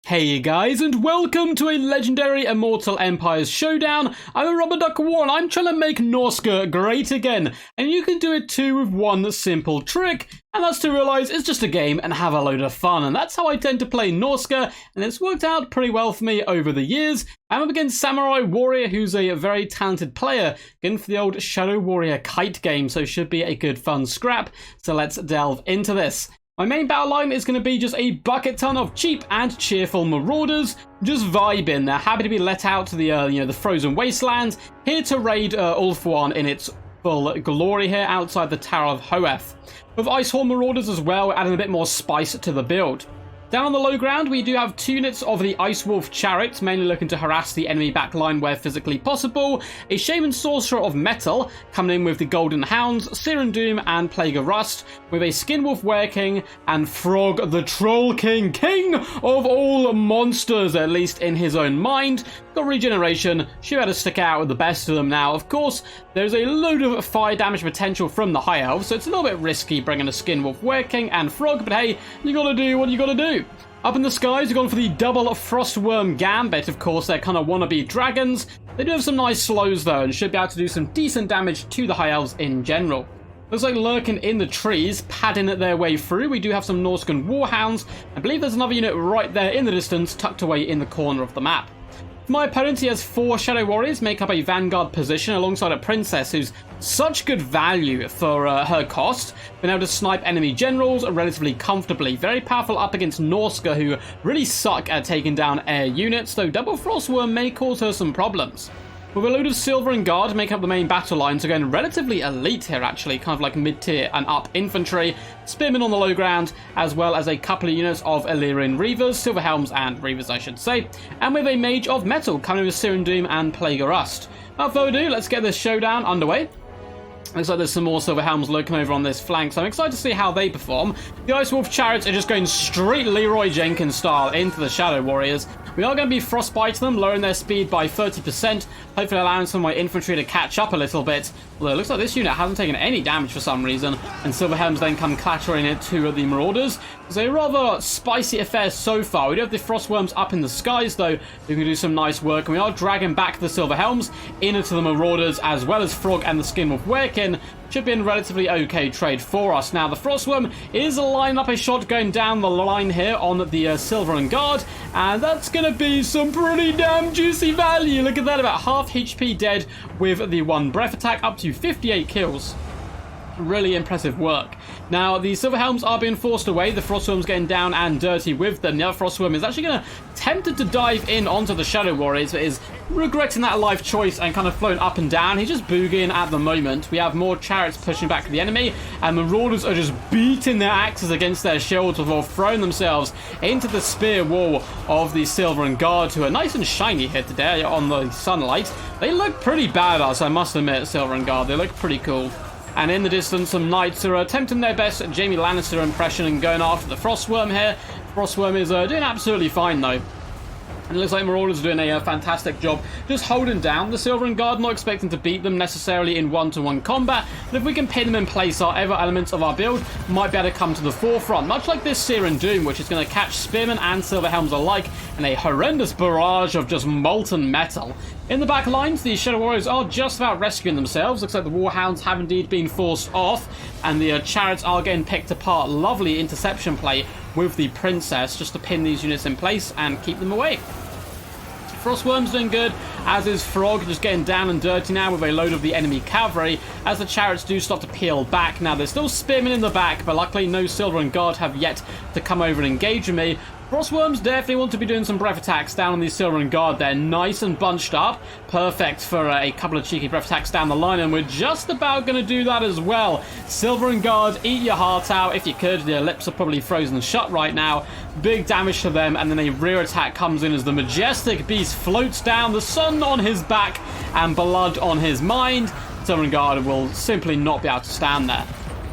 Hey guys, and welcome to a legendary Immortal Empires showdown. I'm a Rubber Duck War, and I'm trying to make Norsca great again. And you can do it too with one simple trick, and that's to realise it's just a game and have a load of fun. And that's how I tend to play Norsca, and it's worked out pretty well for me over the years. I'm up against Samurai Warrior, who's a very talented player, going for the old Shadow Warrior kite game, so should be a good fun scrap. So let's delve into this. My main battle line is going to be just a bucket ton of cheap and cheerful marauders, just vibing. They're happy to be let out to the the frozen wastelands, here to raid Ulthuan in its full glory here outside the Tower of Hoeth. With Icehorn marauders as well, adding a bit more spice to the build. Down on the low ground, we do have 2 units of the Ice Wolf chariots, mainly looking to harass the enemy backline where physically possible. A Shaman Sorcerer of Metal, coming in with the Golden Hounds, Searing Doom, and Plague of Rust, with a Skin Wolf Were-King, and Frog the Troll King, king of all monsters, at least in his own mind. Got regeneration, should be able to stick out with the best of them now. Of course, there's a load of fire damage potential from the High Elves, so it's a little bit risky bringing a Skin Wolf Were-King and Frog, but hey, you gotta do what you gotta do. Up in the skies, we've gone for the double Frostworm Gambit. Of course, they're kind of wannabe dragons. They do have some nice slows though, and should be able to do some decent damage to the High Elves in general. Looks like lurking in the trees, padding their way through. We do have some Norscan Warhounds. I believe there's another unit right there in the distance, tucked away in the corner of the map. For my opponent, he has 4 Shadow Warriors, make up a Vanguard position alongside a Princess who's such good value for her cost. Been able to snipe enemy generals relatively comfortably. Very powerful up against Norsca, who really suck at taking down air units, though Double Frostworm may cause her some problems. With a load of Silver and Guard make up the main battle line, so going relatively elite here actually, kind of like mid-tier and up infantry, Spearmen on the low ground, as well as a couple of units of Illyrian Reavers, Silver Helms and Reavers I should say, and with a Mage of Metal coming with Searing Doom and Plague of Rust. Without further ado, let's get this showdown underway. Looks like there's some more Silver Helms lurking over on this flank, so I'm excited to see how they perform. The Ice Wolf chariots are just going straight Leroy Jenkins style into the Shadow Warriors. We are going to be frostbiting them, lowering their speed by 30%, hopefully allowing some of my infantry to catch up a little bit. Although it looks like this unit hasn't taken any damage for some reason, and Silver Helms then come clattering into the Marauders. It's a rather spicy affair so far. We do have the Frostworms up in the skies though, who can do some nice work, and we are dragging back the Silver Helms into the Marauders, as well as Frog and the Skin Wolf Were-King. Should be a relatively okay trade for us. Now, the Frostworm is lining up a shot going down the line here on the Silver and Guard, and that's going to be some pretty damn juicy value. Look at that, about half HP dead with the 1 breath attack, up to 58 kills. Really impressive work. Now, the Silver Helms are being forced away. The Frostworm's getting down and dirty with them. The other Frostworm is actually going to tempted to dive in onto the Shadow Warriors, but is regretting that life choice and kind of flown up and down. He's just boogieing at the moment. We have more chariots pushing back the enemy, and the Marauders are just beating their axes against their shields before throwing themselves into the spear wall of the Silver and Guard, who are nice and shiny here today on the sunlight. They look pretty badass, I must admit, Silver and Guard. They look pretty cool. And in the distance, some knights are attempting their best at Jaime Lannister impression and going after the Frostworm here. Frostworm is doing absolutely fine, though. And it looks like Marauders are doing a fantastic job just holding down the Silver and Guard, not expecting to beat them necessarily in one-to-one combat, but if we can pin them in place, our other elements of our build might be able to come to the forefront, much like this Searing Doom, which is going to catch Spearmen and Silver Helms alike in a horrendous barrage of just molten metal. In the back lines, the Shadow Warriors are just about rescuing themselves. Looks like the Warhounds have indeed been forced off, and the chariots are getting picked apart. Lovely interception play with the Princess just to pin these units in place and keep them away. Frostworm's doing good, as is Frog, just getting down and dirty now with a load of the enemy cavalry, as the chariots do start to peel back. Now, there's still Spearmen in the back, but luckily no Silver and Guard have yet to come over and engage with me. Frostworms definitely want to be doing some breath attacks down on the Silver and Guard. They're nice and bunched up. Perfect for a couple of cheeky breath attacks down the line, and we're just about going to do that as well. Silver and Guard, eat your heart out if you could. Their lips are probably frozen shut right now. Big damage to them, and then a rear attack comes in as the majestic beast floats down, the sun on his back and blood on his mind. Silver and Guard will simply not be able to stand there.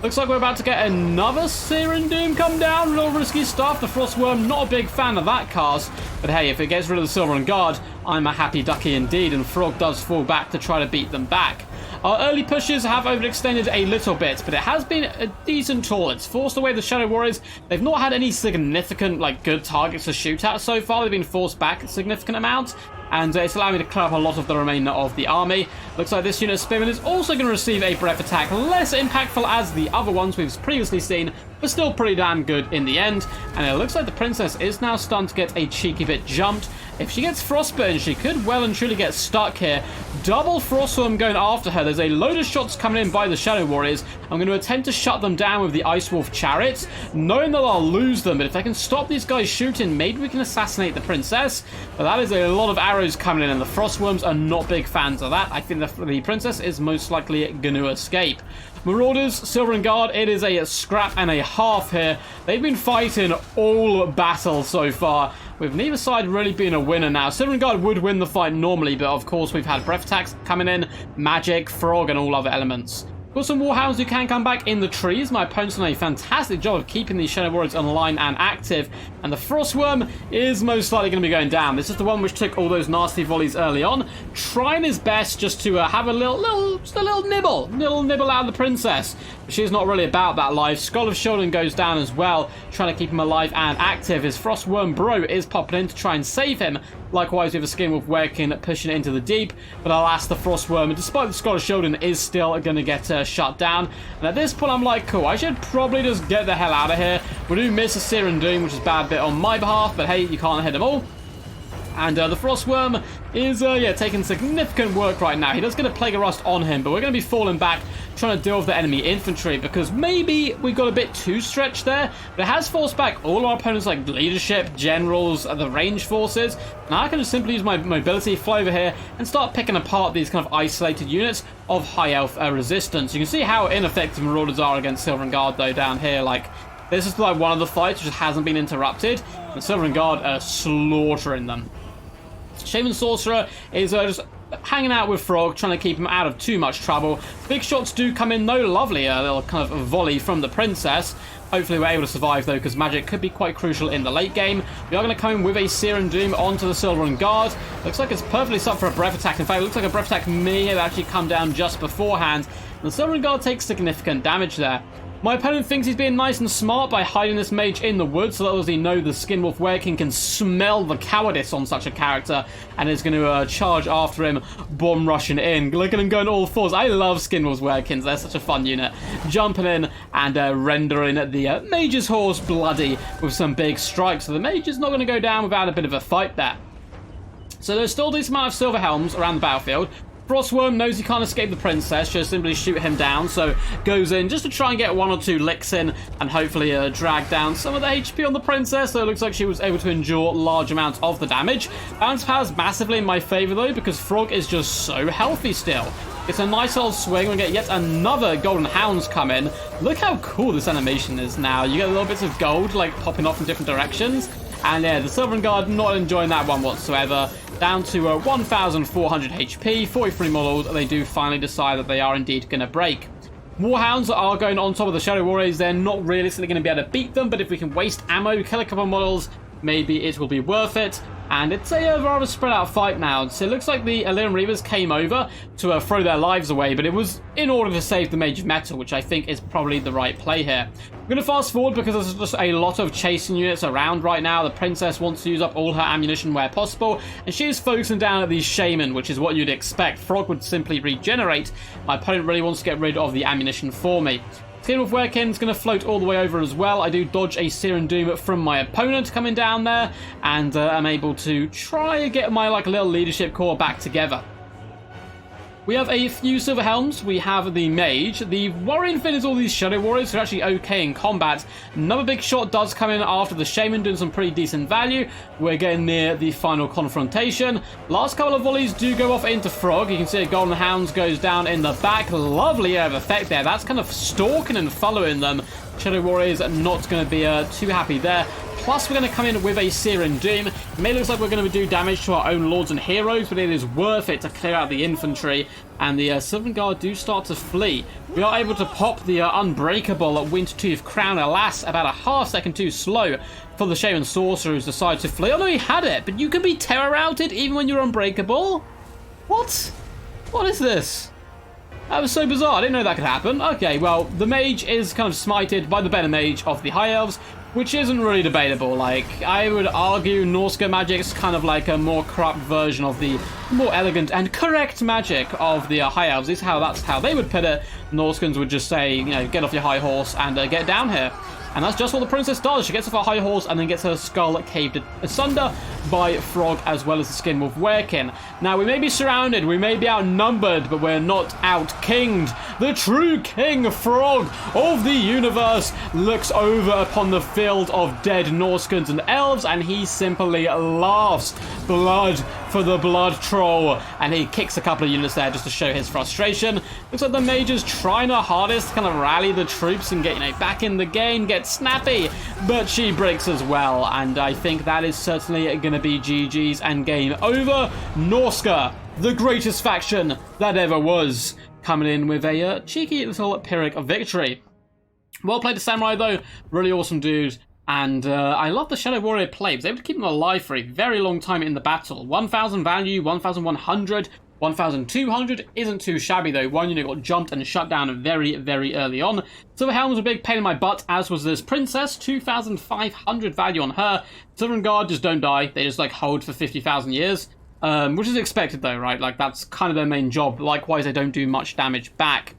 Looks like we're about to get another Searing Doom come down. Real risky stuff. The Frostworm, not a big fan of that cast. But hey, if it gets rid of the Silver and Guard, I'm a happy ducky indeed. And Frog does fall back to try to beat them back. Our early pushes have overextended a little bit, but it has been a decent tool. It's forced away the Shadow Warriors. They've not had any significant, like, good targets to shoot at so far. They've been forced back a significant amount, and it's allowed me to clear up a lot of the remainder of the army. Looks like this unit of spearmen is also going to receive a breath attack, less impactful as the other ones we've previously seen, but still pretty damn good in the end. And it looks like the princess is now starting to get a cheeky bit jumped. If she gets frostbitten, she could well and truly get stuck here. Double frostworm going after her. There's a load of shots coming in by the Shadow Warriors. I'm going to attempt to shut them down with the Ice Wolf chariots, knowing that I'll lose them. But if I can stop these guys shooting, maybe we can assassinate the princess. But that is a lot of arrows coming in, and the frostworms are not big fans of that. I think the princess is most likely going to escape. Marauders, Silver and Guard, it is a scrap and a half here. They've been fighting all battle so far, with neither side really being a winner now. Silver and Guard would win the fight normally, but of course we've had breath attacks coming in, magic, frog, and all other elements. Got some Warhounds who can come back in the trees. My opponent's done a fantastic job of keeping these Shadow Warriors online and active. And the Frostworm is most likely going to be going down. This is the one which took all those nasty volleys early on. Trying his best just to have a little nibble out of the princess. But she's not really about that life. Skull of Shodan goes down as well, trying to keep him alive and active. His Frostworm bro is popping in to try and save him. Likewise, we have a Skinwolf Werkin pushing it into the deep. But alas, the Frostworm, despite the Skull of Shodan, is still going to get shut down. And at this point, I'm like, cool, I should probably just get the hell out of here. We do miss a Searing Doom, which is a bad bit on my behalf. But hey, you can't hit them all. And the Frostworm is, taking significant work right now. He does get a Plague of Rust on him, but we're going to be falling back, trying to deal with the enemy infantry, because maybe we got a bit too stretched there, but it has forced back all our opponents, like leadership, generals, the range forces. Now I can just simply use my mobility, fly over here, and start picking apart these kind of isolated units of high elf resistance. You can see how ineffective Marauders are against Silver and Guard, though, down here. Like, this is like one of the fights which hasn't been interrupted. The Silver and Guard are slaughtering them. Shaman Sorcerer is just hanging out with Frog, trying to keep him out of too much trouble. Big shots do come in, though. Lovely, a little kind of volley from the princess. Hopefully we're able to survive, though, because magic could be quite crucial in the late game. We are going to come in with a Searing Doom onto the Silver and Guard. Looks like it's perfectly set up for a breath attack. In fact, it looks like a breath attack may have actually come down just beforehand. And the Silver and Guard takes significant damage there. My opponent thinks he's being nice and smart by hiding this mage in the woods, so that as he know the Skinwolf Werkin can smell the cowardice on such a character and is going to charge after him, bomb rushing in. Look at him going all fours. I love Skinwolf Werkins. They're such a fun unit. Jumping in and rendering the mage's horse bloody with some big strikes. So the mage is not going to go down without a bit of a fight there. So there's still this amount of silver helms around the battlefield. Frostworm knows he can't escape the princess, just simply shoot him down, so goes in just to try and get one or two licks in and hopefully drag down some of the HP on the princess. So it looks like she was able to endure large amounts of the damage. Balance power is massively in my favor, though, because Frog is just so healthy still. It's a nice old swing. We get yet another Golden Hounds come in. Look how cool this animation is now. You get little bits of gold like popping off in different directions. And yeah, the Silver and Guard not enjoying that one whatsoever. Down to 1,400 HP, 43 models. They do finally decide that they are indeed going to break. Warhounds are going on top of the Shadow Warriors. They're not realistically going to be able to beat them, but if we can waste ammo, kill a couple of models, maybe it will be worth it. And it's a rather spread out fight now. So it looks like the Illyrian Reavers came over to throw their lives away, but it was in order to save the Mage of Metal, which I think is probably the right play here. I'm going to fast forward because there's just a lot of chasing units around right now. The princess wants to use up all her ammunition where possible, and she is focusing down at these shaman, which is what you'd expect. Frog would simply regenerate. My opponent really wants to get rid of the ammunition for me. Skinwolf Werkin's going to float all the way over as well. I do dodge a Searing Doom from my opponent coming down there, and I'm able to try and get my little leadership core back together. We have a few Silver Helms. We have the Mage. The Warrior Fin is all these Shadow Warriors who are actually okay in combat. Another big shot does come in after the Shaman, doing some pretty decent value. We're getting near the final confrontation. Last couple of volleys do go off into Frog. You can see a Golden Hounds goes down in the back. Lovely effect there. That's kind of stalking and following them. Shadow Warriors are not going to be too happy there. Plus, we're going to come in with a Searing Doom. It may look like we're going to do damage to our own lords and heroes, but it is worth it to clear out the infantry. And the Silver Guard do start to flee. We are able to pop the unbreakable Wintertooth Crown. Alas, about a half second too slow for the Shaman Sorcerer who's decided to flee. Oh no, he had it, but you can be terror routed even when you're unbreakable? What? What is this? That was so bizarre. I didn't know that could happen. Okay, well, the mage is kind of smited by the better mage of the High Elves, which isn't really debatable. Like, I would argue Norsca magic is kind of like a more corrupt version of the more elegant and correct magic of the High Elves. That's how they would put it. Norskans would just say, you know, get off your high horse and get down here. And that's just what the princess does. She gets off her high horse and then gets her skull caved asunder by Frog as well as the skin wolf Werekin. Now, we may be surrounded, we may be outnumbered, but we're not out-kinged. The true king Frog of the universe looks over upon the field of dead Norskans and elves, and he simply laughs. Blood for the blood troll. And he kicks a couple of units there just to show his frustration. Looks like the mage is trying her hardest to kind of rally the troops and get, you know, back in the game, get snappy, but she breaks as well, and I think that is certainly going to be GG's and game over. Norsca, the greatest faction that ever was, coming in with a cheeky little Pyrrhic victory. Well played to Samurai though, really awesome dude. And I love the Shadow Warrior play. He was able to keep him alive for a very long time in the battle. 1,000 value, 1,100, 1,200 isn't too shabby though. One unit got jumped and shut down very, very early on. Silver Helm was a big pain in my butt, as was this Princess. 2,500 value on her. Silver and Guard just don't die. They just like hold for 50,000 years. Which is expected though, right? Like that's kind of their main job. Likewise, they don't do much damage back.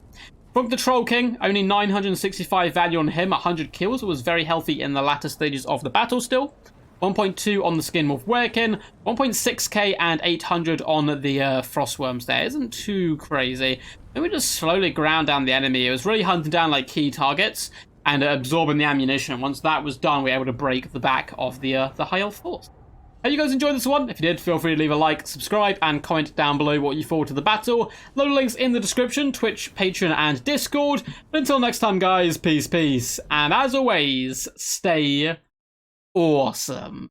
Frog the Troll King, only 965 value on him, 100 kills, was very healthy in the latter stages of the battle still. 1.2 on the Skin Wolf Werekin, 1.6k and 800 on the Frostworms there. Isn't too crazy. Then we just slowly ground down the enemy. It was really hunting down like key targets and absorbing the ammunition. Once that was done, we were able to break the back of the High Elf force. Hope you guys enjoyed this one. If you did, feel free to leave a like, subscribe, and comment down below what you thought of the battle. Load of links in the description, Twitch, Patreon, and Discord. But until next time, guys, peace, peace. And as always, stay awesome.